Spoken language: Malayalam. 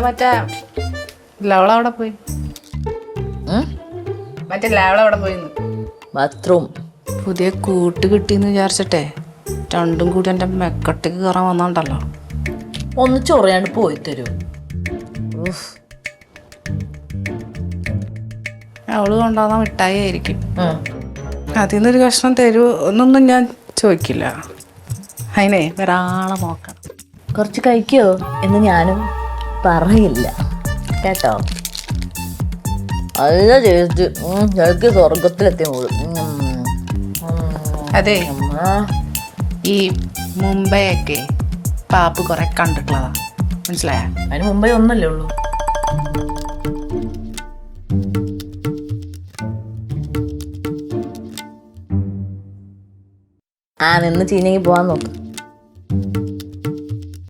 മറ്റേ ലവളവിടെ പോയി മറ്റേ ലവളവിടെ പോയി ബാത്റൂം പുതിയ കൂട്ട് കിട്ടിയെന്ന് വിചാരിച്ചിട്ടെ രണ്ടും കൂടി എൻ്റെ മെക്കട്ടേക്ക് കയറാൻ വന്നോണ്ടല്ലോ. ഒന്ന് ചൊറിയാണ്ട് പോയി തരൂ. അവള് കൊണ്ടുവന്ന മിഠായി ആയിരിക്കും. അതിൽ നിന്നൊരു കഷ്ണം തരൂ എന്നൊന്നും ഞാൻ ചോദിക്കില്ല. അതിനെ ഒരാളെ നോക്കണം. കുറച്ച് കഴിക്കോ എന്ന് ഞാനും പറയില്ല കേട്ടോ. നല്ല ചേച്ചി എനിക്ക് സ്വർഗത്തിലെത്തിയ മോള്. അതെ, ഈ മുംബൈയൊക്കെ പാപ്പ് കുറെ കണ്ടിട്ടുള്ളതാ, മനസ്സിലായ? അതിന് മുമ്പേ ഒന്നല്ലേ ഉള്ളൂ. നിന്ന് ചീഞ്ഞെങ്കിൽ പോവാൻ നോക്ക്.